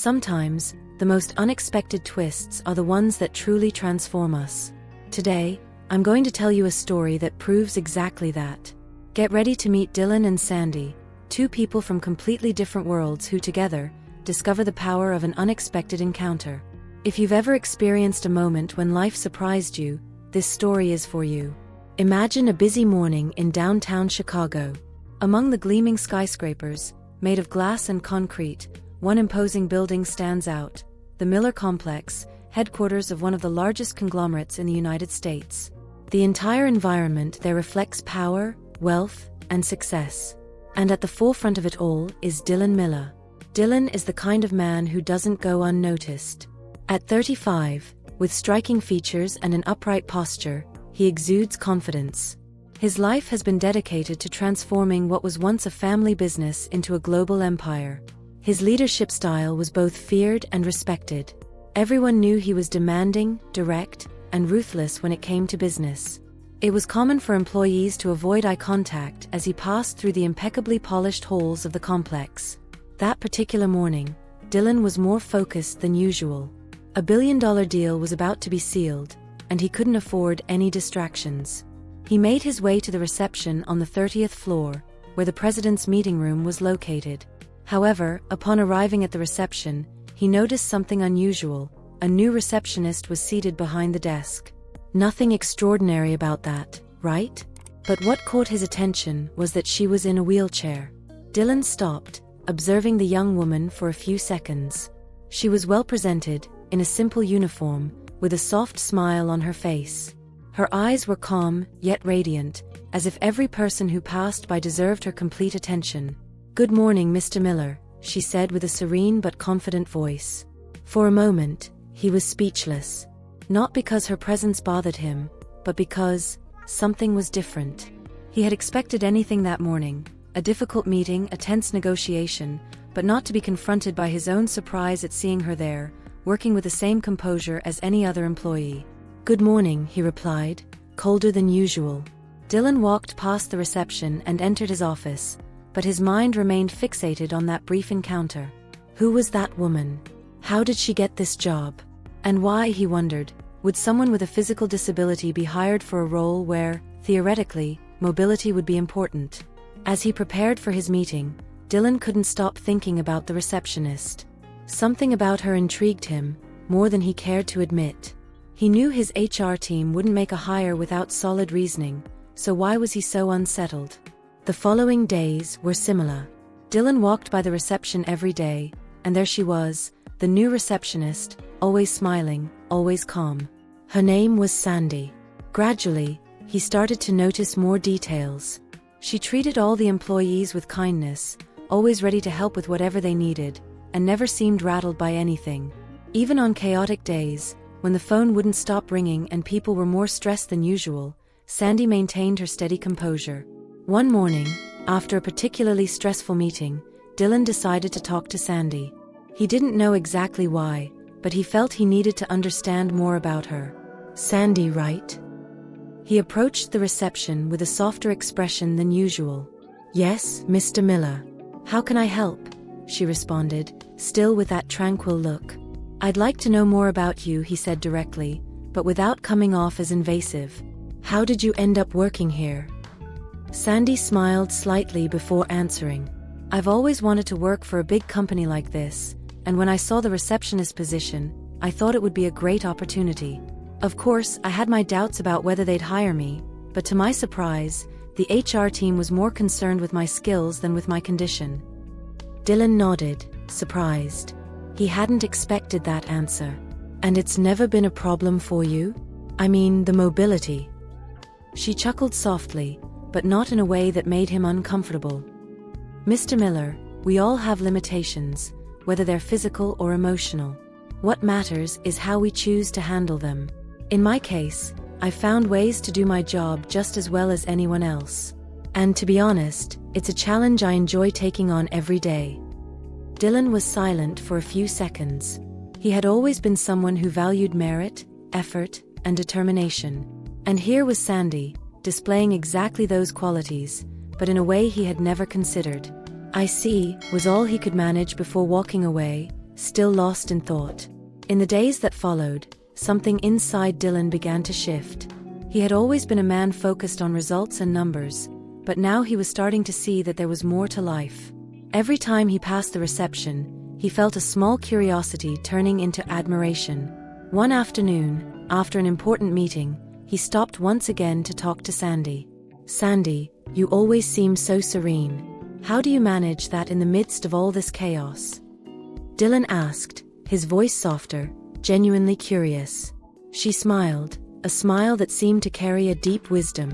Sometimes, the most unexpected twists are the ones that truly transform us. Today, I'm going to tell you a story that proves exactly that. Get ready to meet Dylan and Sandy, two people from completely different worlds who together discover the power of an unexpected encounter. If you've ever experienced a moment when life surprised you, this story is for you. Imagine a busy morning in downtown Chicago. Among the gleaming skyscrapers, made of glass and concrete, one imposing building stands out: the Miller Complex, headquarters of one of the largest conglomerates in the United States. The entire environment there reflects power, wealth, and success. And at the forefront of it all is Dylan Miller. Dylan is the kind of man who doesn't go unnoticed. At 35, with striking features and an upright posture, he exudes confidence. His life has been dedicated to transforming what was once a family business into a global empire. His leadership style was both feared and respected. Everyone knew he was demanding, direct, and ruthless when it came to business. It was common for employees to avoid eye contact as he passed through the impeccably polished halls of the complex. That particular morning, Dylan was more focused than usual. A billion-dollar deal was about to be sealed, and he couldn't afford any distractions. He made his way to the reception on the 30th floor, where the president's meeting room was located. However, upon arriving at the reception, he noticed something unusual. A new receptionist was seated behind the desk. Nothing extraordinary about that, right? But what caught his attention was that she was in a wheelchair. Dylan stopped, observing the young woman for a few seconds. She was well presented, in a simple uniform, with a soft smile on her face. Her eyes were calm, yet radiant, as if every person who passed by deserved her complete attention. "Good morning, Mr. Miller," she said with a serene but confident voice. For a moment, he was speechless. Not because her presence bothered him, but because something was different. He had expected anything that morning: a difficult meeting, a tense negotiation, but not to be confronted by his own surprise at seeing her there, working with the same composure as any other employee. "Good morning," he replied, colder than usual. Dylan walked past the reception and entered his office, but his mind remained fixated on that brief encounter. Who was that woman? How did she get this job? And why, he wondered, would someone with a physical disability be hired for a role where, theoretically, mobility would be important? As he prepared for his meeting, Dylan couldn't stop thinking about the receptionist. Something about her intrigued him, more than he cared to admit. He knew his HR team wouldn't make a hire without solid reasoning, so why was he so unsettled? The following days were similar. Dylan walked by the reception every day, and there she was, the new receptionist, always smiling, always calm. Her name was Sandy. Gradually, he started to notice more details. She treated all the employees with kindness, always ready to help with whatever they needed, and never seemed rattled by anything. Even on chaotic days, when the phone wouldn't stop ringing and people were more stressed than usual, Sandy maintained her steady composure. One morning, after a particularly stressful meeting, Dylan decided to talk to Sandy. He didn't know exactly why, but he felt he needed to understand more about her. "Sandy, right?" He approached the reception with a softer expression than usual. "Yes, Mr. Miller. How can I help?" she responded, still with that tranquil look. "I'd like to know more about you," he said directly, but without coming off as invasive. "How did you end up working here?" Sandy smiled slightly before answering. "I've always wanted to work for a big company like this, and when I saw the receptionist position, I thought it would be a great opportunity. Of course, I had my doubts about whether they'd hire me, but to my surprise, the HR team was more concerned with my skills than with my condition." Dylan nodded, surprised. He hadn't expected that answer. "And it's never been a problem for you? I mean, the mobility?" She chuckled softly, but not in a way that made him uncomfortable. "Mr. Miller, we all have limitations, whether they're physical or emotional. What matters is how we choose to handle them. In my case, I found ways to do my job just as well as anyone else. And to be honest, it's a challenge I enjoy taking on every day." Dylan was silent for a few seconds. He had always been someone who valued merit, effort, and determination. And here was Sandy, displaying exactly those qualities, but in a way he had never considered. "I see," was all he could manage before walking away, still lost in thought. In the days that followed, something inside Dylan began to shift. He had always been a man focused on results and numbers, but now he was starting to see that there was more to life. Every time he passed the reception, he felt a small curiosity turning into admiration. One afternoon, after an important meeting, he stopped once again to talk to Sandy. "Sandy, you always seem so serene. How do you manage that in the midst of all this chaos?" Dylan asked, his voice softer, genuinely curious. She smiled, a smile that seemed to carry a deep wisdom.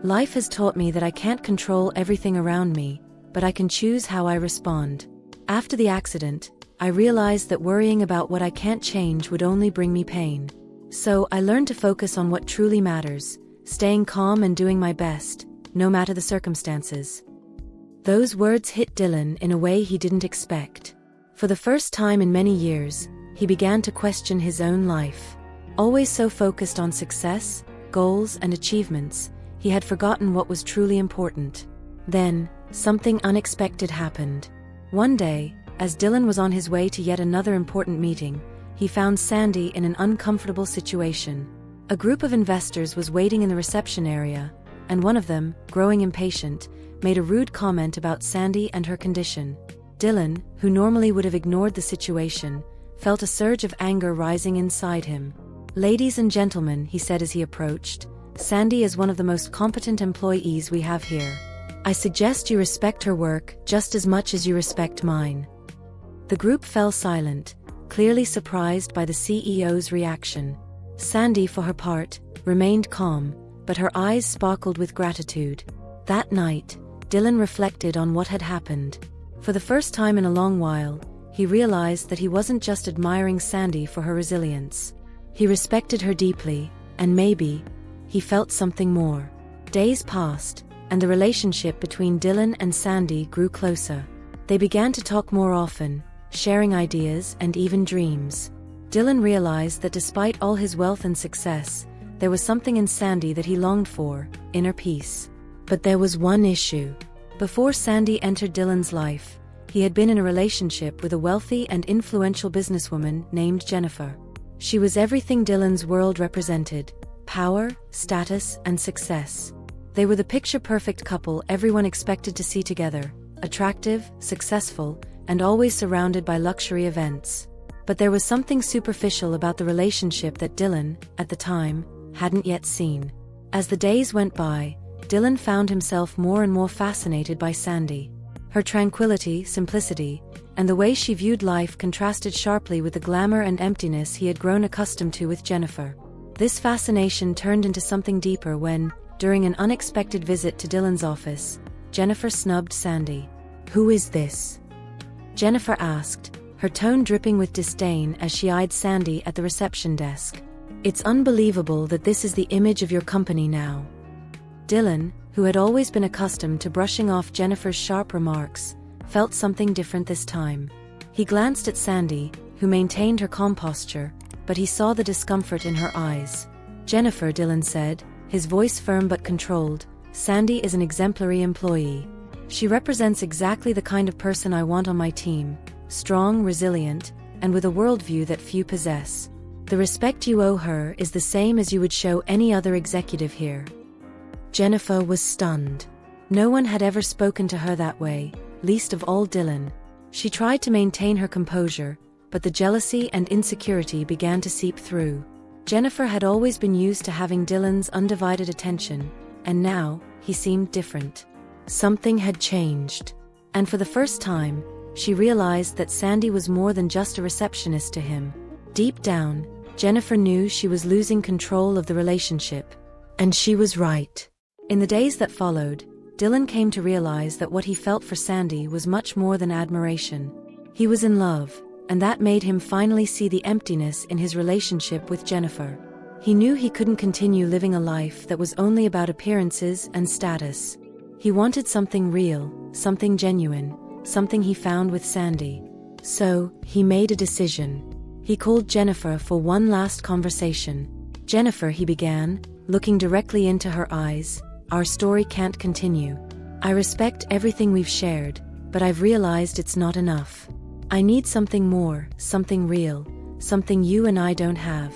"Life has taught me that I can't control everything around me, but I can choose how I respond. After the accident, I realized that worrying about what I can't change would only bring me pain. So I learned to focus on what truly matters, staying calm and doing my best, no matter the circumstances." Those words hit Dylan in a way he didn't expect. For the first time in many years, he began to question his own life. Always so focused on success, goals, and achievements, he had forgotten what was truly important. Then, something unexpected happened. One day, as Dylan was on his way to yet another important meeting, he found Sandy in an uncomfortable situation. A group of investors was waiting in the reception area, and one of them, growing impatient, made a rude comment about Sandy and her condition. Dylan, who normally would have ignored the situation, felt a surge of anger rising inside him. "Ladies and gentlemen," he said as he approached, "Sandy is one of the most competent employees we have here. I suggest you respect her work just as much as you respect mine." The group fell silent, clearly surprised by the CEO's reaction. Sandy, for her part, remained calm, but her eyes sparkled with gratitude. That night, Dylan reflected on what had happened. For the first time in a long while, he realized that he wasn't just admiring Sandy for her resilience. He respected her deeply, and maybe, he felt something more. Days passed, and the relationship between Dylan and Sandy grew closer. They began to talk more often, sharing ideas and even dreams. Dylan realized that despite all his wealth and success, there was something in Sandy that he longed for, inner peace. But there was one issue. Before Sandy entered Dylan's life, he had been in a relationship with a wealthy and influential businesswoman named Jennifer. She was everything Dylan's world represented: power, status, and success. They were the picture-perfect couple everyone expected to see together, attractive, successful, and always surrounded by luxury events. But there was something superficial about the relationship that Dylan, at the time, hadn't yet seen. As the days went by, Dylan found himself more and more fascinated by Sandy. Her tranquility, simplicity, and the way she viewed life contrasted sharply with the glamour and emptiness he had grown accustomed to with Jennifer. This fascination turned into something deeper when, during an unexpected visit to Dylan's office, Jennifer snubbed Sandy. "Who is this?" Jennifer asked, her tone dripping with disdain as she eyed Sandy at the reception desk. "It's unbelievable that this is the image of your company now." Dylan, who had always been accustomed to brushing off Jennifer's sharp remarks, felt something different this time. He glanced at Sandy, who maintained her calm posture, but he saw the discomfort in her eyes. "Jennifer," Dylan said, his voice firm but controlled, "Sandy is an exemplary employee. She represents exactly the kind of person I want on my team, strong, resilient, and with a worldview that few possess. The respect you owe her is the same as you would show any other executive here." Jennifer was stunned. No one had ever spoken to her that way, least of all Dylan. She tried to maintain her composure, but the jealousy and insecurity began to seep through. Jennifer had always been used to having Dylan's undivided attention, and now, he seemed different. Something had changed. And for the first time, she realized that Sandy was more than just a receptionist to him. Deep down, Jennifer knew she was losing control of the relationship. And she was right. In the days that followed, Dylan came to realize that what he felt for Sandy was much more than admiration. He was in love, and that made him finally see the emptiness in his relationship with Jennifer. He knew he couldn't continue living a life that was only about appearances and status. He wanted something real, something genuine, something he found with Sandy. So, he made a decision. He called Jennifer for one last conversation. "Jennifer," he began, looking directly into her eyes, "our story can't continue. I respect everything we've shared, but I've realized it's not enough. I need something more, something real, something you and I don't have.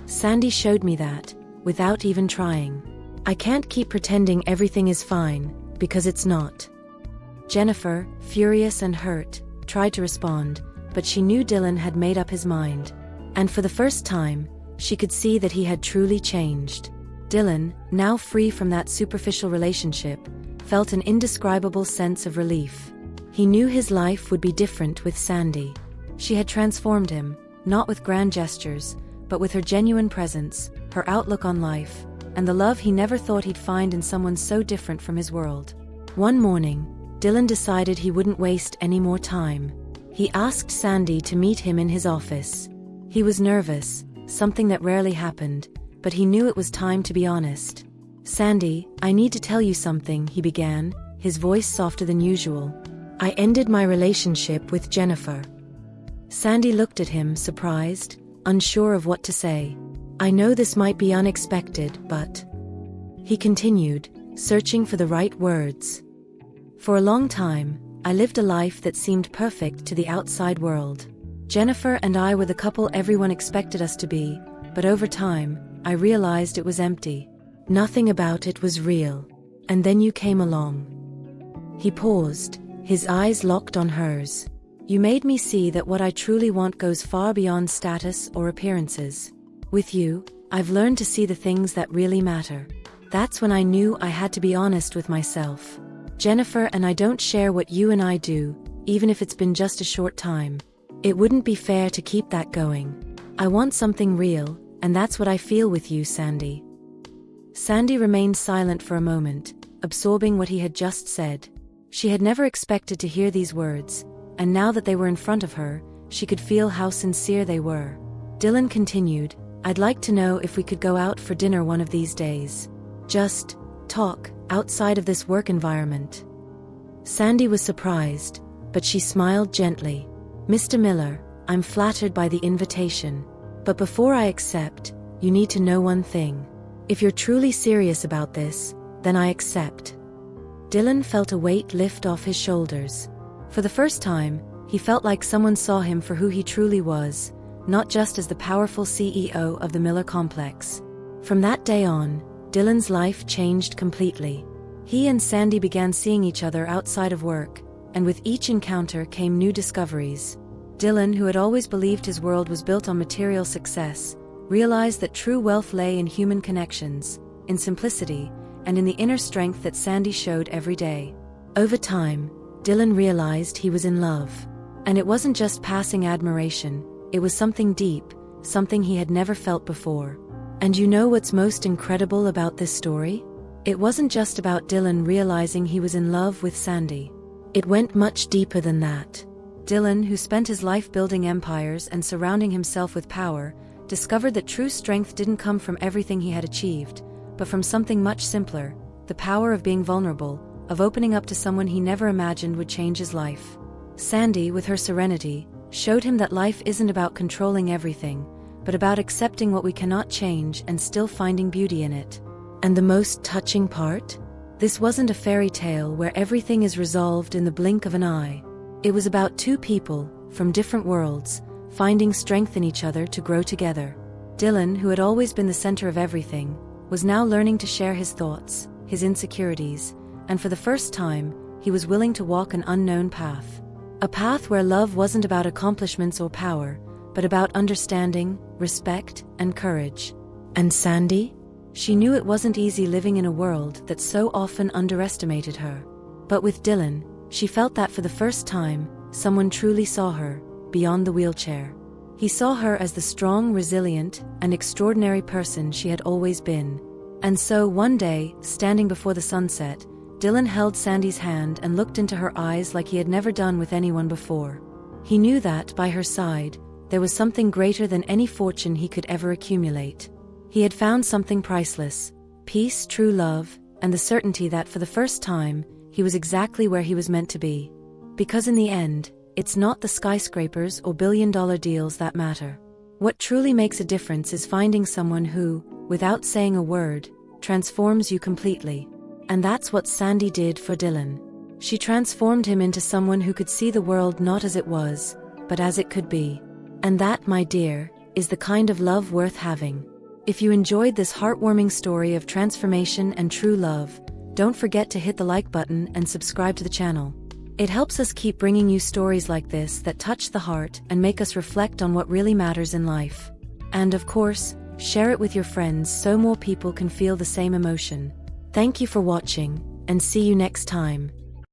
Sandy showed me that, without even trying. I can't keep pretending everything is fine, because it's not. Jennifer, furious and hurt, tried to respond, but she knew Dylan had made up his mind. And for the first time, she could see that he had truly changed. Dylan, now free from that superficial relationship, felt an indescribable sense of relief. He knew his life would be different with Sandy. She had transformed him, not with grand gestures, but with her genuine presence, her outlook on life, and the love he never thought he'd find in someone so different from his world. One morning, Dylan decided he wouldn't waste any more time. He asked Sandy to meet him in his office. He was nervous, something that rarely happened, but he knew it was time to be honest. "Sandy, I need to tell you something," he began, his voice softer than usual. "I ended my relationship with Jennifer." Sandy looked at him, surprised, unsure of what to say. "I know this might be unexpected, but..." He continued, searching for the right words. "For a long time, I lived a life that seemed perfect to the outside world. Jennifer and I were the couple everyone expected us to be, but over time, I realized it was empty. Nothing about it was real. And then you came along." He paused, his eyes locked on hers. "You made me see that what I truly want goes far beyond status or appearances. With you, I've learned to see the things that really matter. That's when I knew I had to be honest with myself. Jennifer and I don't share what you and I do, even if it's been just a short time. It wouldn't be fair to keep that going. I want something real, and that's what I feel with you, Sandy." Sandy remained silent for a moment, absorbing what he had just said. She had never expected to hear these words, and now that they were in front of her, she could feel how sincere they were. Dylan continued, "I'd like to know if we could go out for dinner one of these days. Just talk, outside of this work environment." Sandy was surprised, but she smiled gently. "Mr. Miller, I'm flattered by the invitation. But before I accept, you need to know one thing. If you're truly serious about this, then I accept." Dylan felt a weight lift off his shoulders. For the first time, he felt like someone saw him for who he truly was, not just as the powerful CEO of the Miller complex. From that day on, Dylan's life changed completely. He and Sandy began seeing each other outside of work, and with each encounter came new discoveries. Dylan, who had always believed his world was built on material success, realized that true wealth lay in human connections, in simplicity, and in the inner strength that Sandy showed every day. Over time, Dylan realized he was in love. And it wasn't just passing admiration, it was something deep, something he had never felt before. And you know what's most incredible about this story? It wasn't just about Dylan realizing he was in love with Sandy. It went much deeper than that. Dylan, who spent his life building empires and surrounding himself with power, discovered that true strength didn't come from everything he had achieved, but from something much simpler, the power of being vulnerable, of opening up to someone he never imagined would change his life. Sandy, with her serenity, showed him that life isn't about controlling everything, but about accepting what we cannot change and still finding beauty in it. And the most touching part? This wasn't a fairy tale where everything is resolved in the blink of an eye. It was about two people, from different worlds, finding strength in each other to grow together. Dylan, who had always been the center of everything, was now learning to share his thoughts, his insecurities, and for the first time, he was willing to walk an unknown path. A path where love wasn't about accomplishments or power, but about understanding, respect, and courage. And Sandy? She knew it wasn't easy living in a world that so often underestimated her. But with Dylan, she felt that for the first time, someone truly saw her, beyond the wheelchair. He saw her as the strong, resilient, and extraordinary person she had always been. And so, one day, standing before the sunset, Dylan held Sandy's hand and looked into her eyes like he had never done with anyone before. He knew that, by her side, there was something greater than any fortune he could ever accumulate. He had found something priceless: peace, true love, and the certainty that, for the first time, he was exactly where he was meant to be. Because in the end, it's not the skyscrapers or billion-dollar deals that matter. What truly makes a difference is finding someone who, without saying a word, transforms you completely. And that's what Sandy did for Dylan. She transformed him into someone who could see the world not as it was, but as it could be. And that, my dear, is the kind of love worth having. If you enjoyed this heartwarming story of transformation and true love, don't forget to hit the like button and subscribe to the channel. It helps us keep bringing you stories like this that touch the heart and make us reflect on what really matters in life. And of course, share it with your friends so more people can feel the same emotion. Thank you for watching, and see you next time.